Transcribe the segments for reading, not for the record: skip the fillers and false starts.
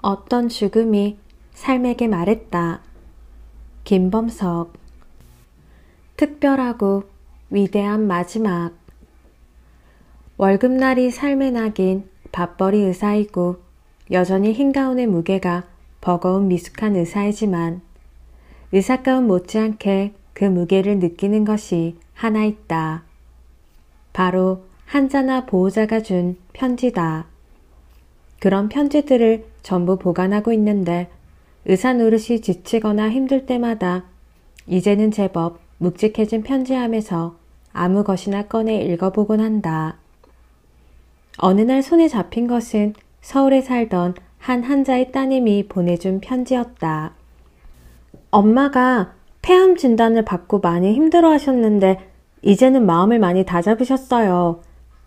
어떤 죽음이 삶에게 말했다. 김범석. 특별하고 위대한 마지막. 월급날이 삶의 낙인 밥벌이 의사이고 여전히 흰 가운의 무게가 버거운 미숙한 의사이지만 의사가운 못지않게 그 무게를 느끼는 것이 하나 있다. 바로 환자나 보호자가 준 편지다. 그런 편지들을 전부 보관하고 있는데 의사 노릇이 지치거나 힘들 때마다 이제는 제법 묵직해진 편지함에서 아무 것이나 꺼내 읽어보곤 한다. 어느 날 손에 잡힌 것은 서울에 살던 한 환자의 따님이 보내준 편지였다. 엄마가 폐암 진단을 받고 많이 힘들어 하셨는데 이제는 마음을 많이 다잡으셨어요.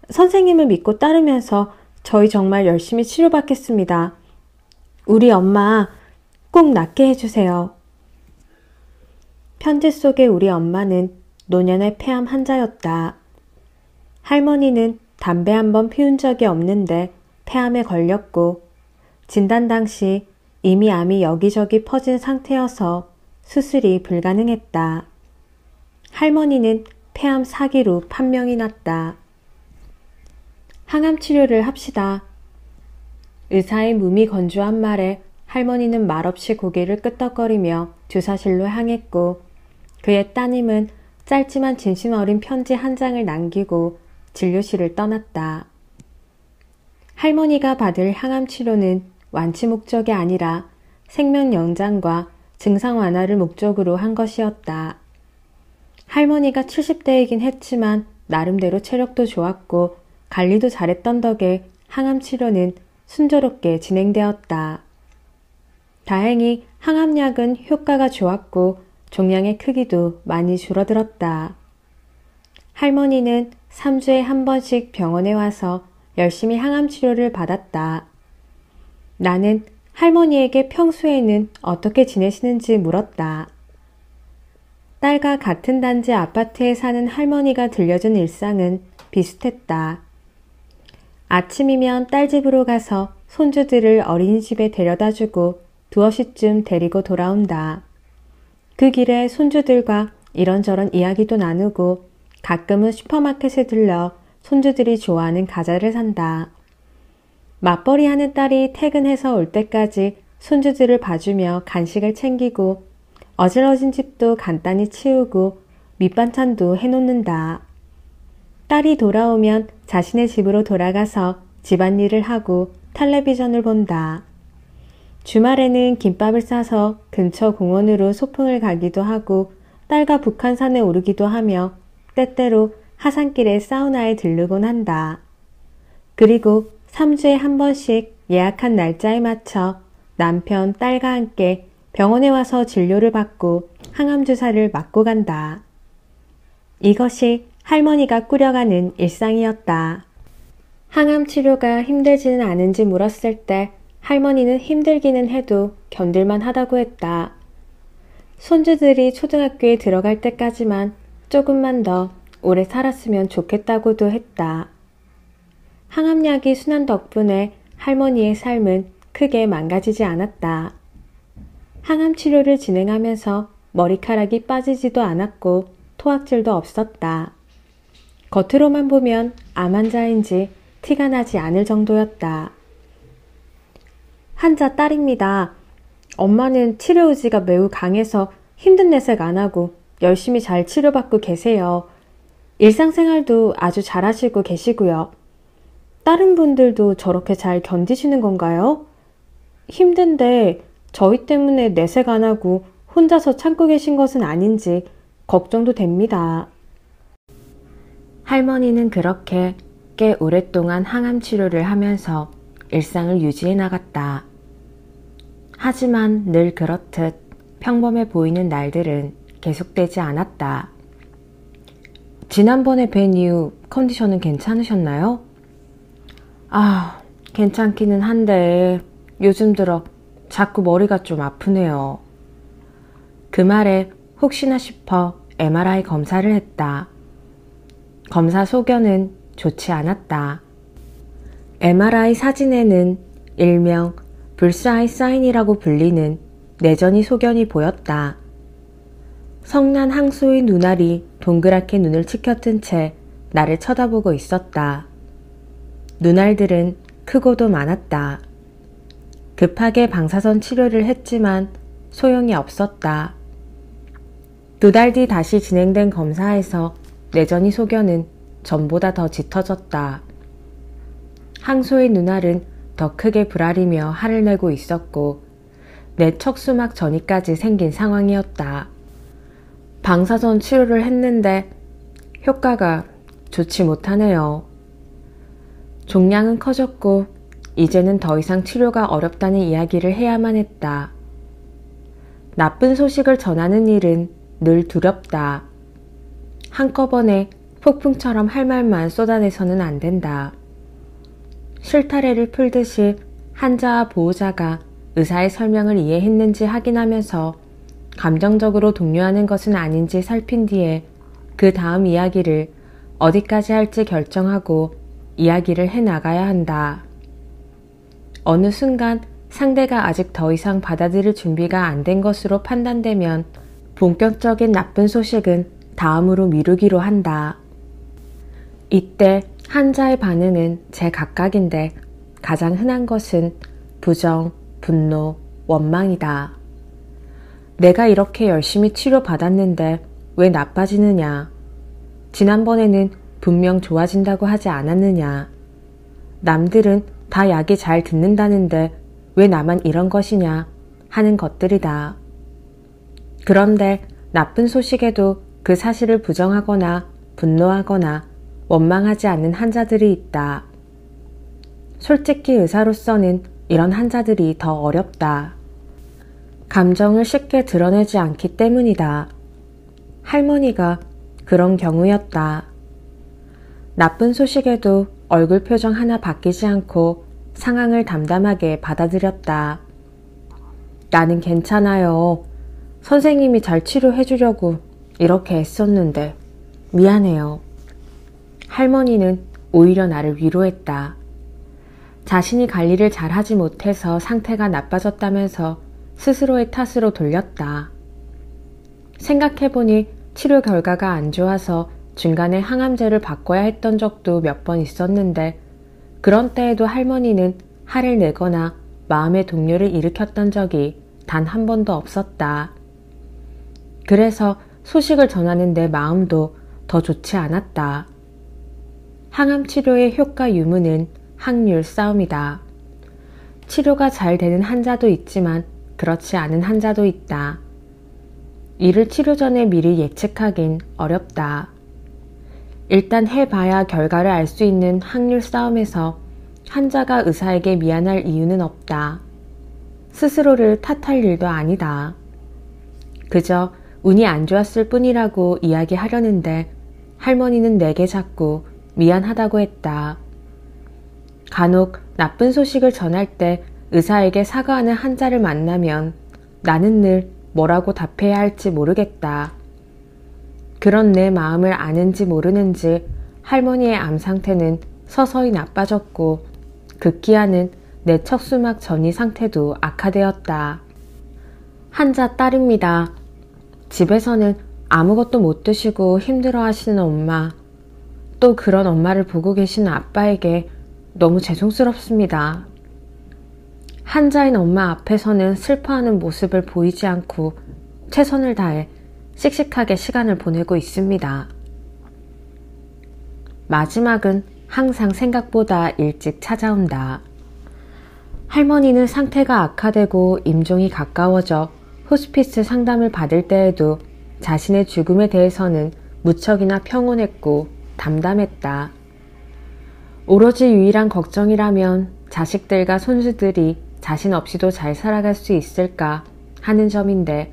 선생님을 믿고 따르면서 저희 정말 열심히 치료받겠습니다. 우리 엄마 꼭 낫게 해주세요. 편지 속의 우리 엄마는 노년의 폐암 환자였다. 할머니는 담배 한 번 피운 적이 없는데 폐암에 걸렸고 진단 당시 이미 암이 여기저기 퍼진 상태여서 수술이 불가능했다. 할머니는 폐암 4기로 판명이 났다. 항암 치료를 합시다. 의사의 무미건조한 말에 할머니는 말없이 고개를 끄덕거리며 주사실로 향했고 그의 따님은 짧지만 진심 어린 편지 한 장을 남기고 진료실을 떠났다. 할머니가 받을 항암 치료는 완치 목적이 아니라 생명 연장과 증상 완화를 목적으로 한 것이었다. 할머니가 70대이긴 했지만 나름대로 체력도 좋았고 관리도 잘했던 덕에 항암 치료는 순조롭게 진행되었다. 다행히 항암약은 효과가 좋았고 종양의 크기도 많이 줄어들었다. 할머니는 3주에 한 번씩 병원에 와서 열심히 항암 치료를 받았다. 나는 할머니에게 평소에는 어떻게 지내시는지 물었다. 딸과 같은 단지 아파트에 사는 할머니가 들려준 일상은 비슷했다. 아침이면 딸 집으로 가서 손주들을 어린이집에 데려다주고 두어 시쯤 데리고 돌아온다. 그 길에 손주들과 이런저런 이야기도 나누고 가끔은 슈퍼마켓에 들러 손주들이 좋아하는 과자를 산다. 맞벌이 하는 딸이 퇴근해서 올 때까지 손주들을 봐주며 간식을 챙기고 어질러진 집도 간단히 치우고 밑반찬도 해놓는다. 딸이 돌아오면 자신의 집으로 돌아가서 집안일을 하고 텔레비전을 본다. 주말에는 김밥을 싸서 근처 공원으로 소풍을 가기도 하고 딸과 북한산에 오르기도 하며 때때로 하산길에 사우나에 들르곤 한다. 그리고 3주에 한 번씩 예약한 날짜에 맞춰 남편, 딸과 함께 병원에 와서 진료를 받고 항암주사를 맞고 간다. 이것이 할머니가 꾸려가는 일상이었다. 항암 치료가 힘들지는 않은지 물었을 때 할머니는 힘들기는 해도 견딜만 하다고 했다. 손주들이 초등학교에 들어갈 때까지만 조금만 더 오래 살았으면 좋겠다고도 했다. 항암약이 순한 덕분에 할머니의 삶은 크게 망가지지 않았다. 항암 치료를 진행하면서 머리카락이 빠지지도 않았고 토악질도 없었다. 겉으로만 보면 암 환자인지 티가 나지 않을 정도였다. 환자 딸입니다. 엄마는 치료 의지가 매우 강해서 힘든 내색 안 하고 열심히 잘 치료받고 계세요. 일상생활도 아주 잘하시고 계시고요. 다른 분들도 저렇게 잘 견디시는 건가요? 힘든데 저희 때문에 내색 안 하고 혼자서 참고 계신 것은 아닌지 걱정도 됩니다. 할머니는 그렇게 꽤 오랫동안 항암 치료를 하면서 일상을 유지해 나갔다. 하지만 늘 그렇듯 평범해 보이는 날들은 계속되지 않았다. 지난번에 뵌 이후 컨디션은 괜찮으셨나요? 괜찮기는 한데 요즘 들어 자꾸 머리가 좀 아프네요. 그 말에 혹시나 싶어 MRI 검사를 했다. 검사 소견은 좋지 않았다. MRI 사진에는 일명 불사의 사인이라고 불리는 내전이 소견이 보였다. 성난 항소의 눈알이 동그랗게 눈을 치켜뜬 채 나를 쳐다보고 있었다. 눈알들은 크고도 많았다. 급하게 방사선 치료를 했지만 소용이 없었다. 2달 뒤 다시 진행된 검사에서 내전이 소견은 전보다 더 짙어졌다. 항소의 눈알은 더 크게 부라리며 할을 내고 있었고 내 척수막 전이까지 생긴 상황이었다. 방사선 치료를 했는데 효과가 좋지 못하네요. 종양은 커졌고 이제는 더 이상 치료가 어렵다는 이야기를 해야만 했다. 나쁜 소식을 전하는 일은 늘 두렵다. 한꺼번에 폭풍처럼 할 말만 쏟아내서는 안 된다. 실타래를 풀듯이 환자와 보호자가 의사의 설명을 이해했는지 확인하면서 감정적으로 독려하는 것은 아닌지 살핀 뒤에 그 다음 이야기를 어디까지 할지 결정하고 이야기를 해나가야 한다. 어느 순간 상대가 아직 더 이상 받아들일 준비가 안 된 것으로 판단되면 본격적인 나쁜 소식은 다음으로 미루기로 한다. 이때 환자의 반응은 제각각인데 가장 흔한 것은 부정, 분노, 원망이다. 내가 이렇게 열심히 치료받았는데 왜 나빠지느냐? 지난번에는 분명 좋아진다고 하지 않았느냐? 남들은 다 약이 잘 듣는다는데 왜 나만 이런 것이냐? 하는 것들이다. 그런데 나쁜 소식에도 그 사실을 부정하거나 분노하거나 원망하지 않는 환자들이 있다. 솔직히 의사로서는 이런 환자들이 더 어렵다. 감정을 쉽게 드러내지 않기 때문이다. 할머니가 그런 경우였다. 나쁜 소식에도 얼굴 표정 하나 바뀌지 않고 상황을 담담하게 받아들였다. 나는 괜찮아요. 선생님이 잘 치료해 주려고 이렇게 애썼는데 미안해요. 할머니는 오히려 나를 위로했다. 자신이 관리를 잘하지 못해서 상태가 나빠졌다면서 스스로의 탓으로 돌렸다. 생각해보니 치료 결과가 안 좋아서 중간에 항암제를 바꿔야 했던 적도 몇 번 있었는데 그런 때에도 할머니는 화를 내거나 마음의 동요를 일으켰던 적이 단 한 번도 없었다. 그래서 소식을 전하는 내 마음도 더 좋지 않았다. 항암 치료의 효과 유무는 확률 싸움이다. 치료가 잘 되는 환자도 있지만 그렇지 않은 환자도 있다. 이를 치료 전에 미리 예측하긴 어렵다. 일단 해봐야 결과를 알 수 있는 확률 싸움에서 환자가 의사에게 미안할 이유는 없다. 스스로를 탓할 일도 아니다. 그저 운이 안 좋았을 뿐이라고 이야기하려는데 할머니는 내게 자꾸 미안하다고 했다. 간혹 나쁜 소식을 전할 때 의사에게 사과하는 환자를 만나면 나는 늘 뭐라고 답해야 할지 모르겠다. 그런 내 마음을 아는지 모르는지 할머니의 암 상태는 서서히 나빠졌고 급기야는 내 척수막 전이 상태도 악화되었다. 환자 딸입니다. 집에서는 아무것도 못 드시고 힘들어 하시는 엄마, 또 그런 엄마를 보고 계시는 아빠에게 너무 죄송스럽습니다. 환자인 엄마 앞에서는 슬퍼하는 모습을 보이지 않고 최선을 다해 씩씩하게 시간을 보내고 있습니다. 마지막은 항상 생각보다 일찍 찾아온다. 할머니는 상태가 악화되고 임종이 가까워져 호스피스 상담을 받을 때에도 자신의 죽음에 대해서는 무척이나 평온했고 담담했다. 오로지 유일한 걱정이라면 자식들과 손주들이 자신 없이도 잘 살아갈 수 있을까 하는 점인데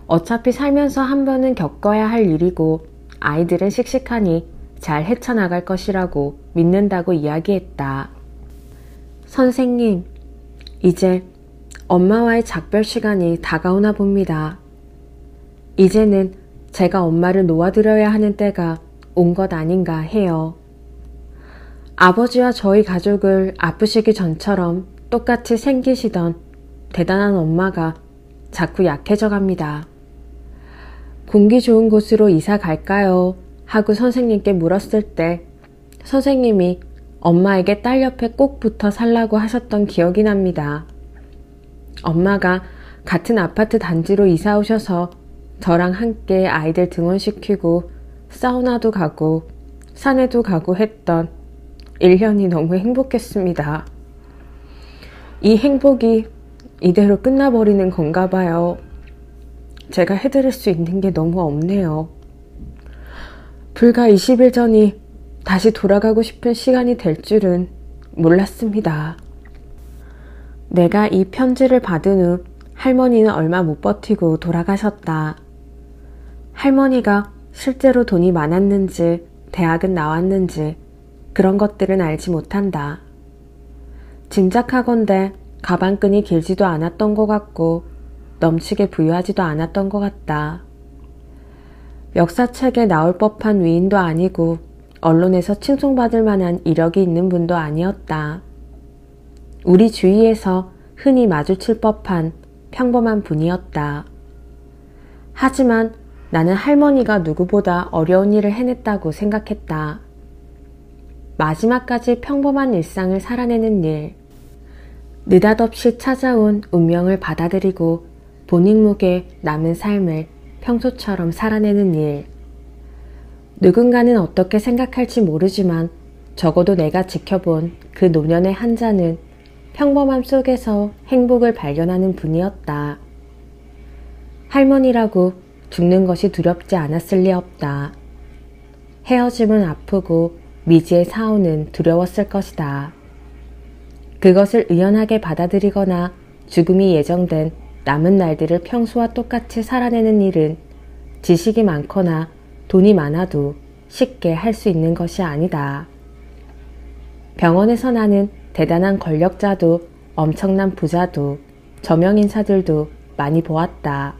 어차피 살면서 한 번은 겪어야 할 일이고 아이들은 씩씩하니 잘 헤쳐나갈 것이라고 믿는다고 이야기했다. 선생님, 이제 엄마와의 작별 시간이 다가오나 봅니다. 이제는 제가 엄마를 놓아드려야 하는 때가 온 것 아닌가 해요. 아버지와 저희 가족을 아프시기 전처럼 똑같이 생기시던 대단한 엄마가 자꾸 약해져 갑니다. 공기 좋은 곳으로 이사 갈까요? 하고 선생님께 물었을 때 선생님이 엄마에게 딸 옆에 꼭 붙어 살라고 하셨던 기억이 납니다. 엄마가 같은 아파트 단지로 이사 오셔서 저랑 함께 아이들 등원시키고 사우나도 가고 산에도 가고 했던 1년이 너무 행복했습니다. 이 행복이 이대로 끝나버리는 건가 봐요. 제가 해드릴 수 있는 게 너무 없네요. 불과 20일 전이 다시 돌아가고 싶은 시간이 될 줄은 몰랐습니다. 내가 이 편지를 받은 후 할머니는 얼마 못 버티고 돌아가셨다. 할머니가 실제로 돈이 많았는지 대학은 나왔는지 그런 것들은 알지 못한다. 짐작하건대 가방끈이 길지도 않았던 것 같고 넘치게 부유하지도 않았던 것 같다. 역사책에 나올 법한 위인도 아니고 언론에서 칭송받을 만한 이력이 있는 분도 아니었다. 우리 주위에서 흔히 마주칠 법한 평범한 분이었다. 하지만 나는 할머니가 누구보다 어려운 일을 해냈다고 생각했다. 마지막까지 평범한 일상을 살아내는 일, 느닷없이 찾아온 운명을 받아들이고 본인 묵에 남은 삶을 평소처럼 살아내는 일. 누군가는 어떻게 생각할지 모르지만 적어도 내가 지켜본 그 노년의 한 자는 평범함 속에서 행복을 발견하는 분이었다. 할머니라고 죽는 것이 두렵지 않았을 리 없다. 헤어짐은 아프고 미지의 사오는 두려웠을 것이다. 그것을 의연하게 받아들이거나 죽음이 예정된 남은 날들을 평소와 똑같이 살아내는 일은 지식이 많거나 돈이 많아도 쉽게 할 수 있는 것이 아니다. 병원에서 나는 대단한 권력자도 엄청난 부자도 저명인사들도 많이 보았다.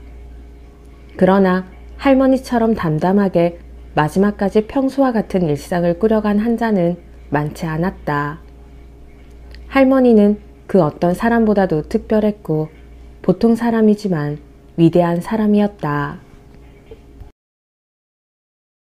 그러나 할머니처럼 담담하게 마지막까지 평소와 같은 일상을 꾸려간 한 자는 많지 않았다. 할머니는 그 어떤 사람보다도 특별했고 보통 사람이지만 위대한 사람이었다.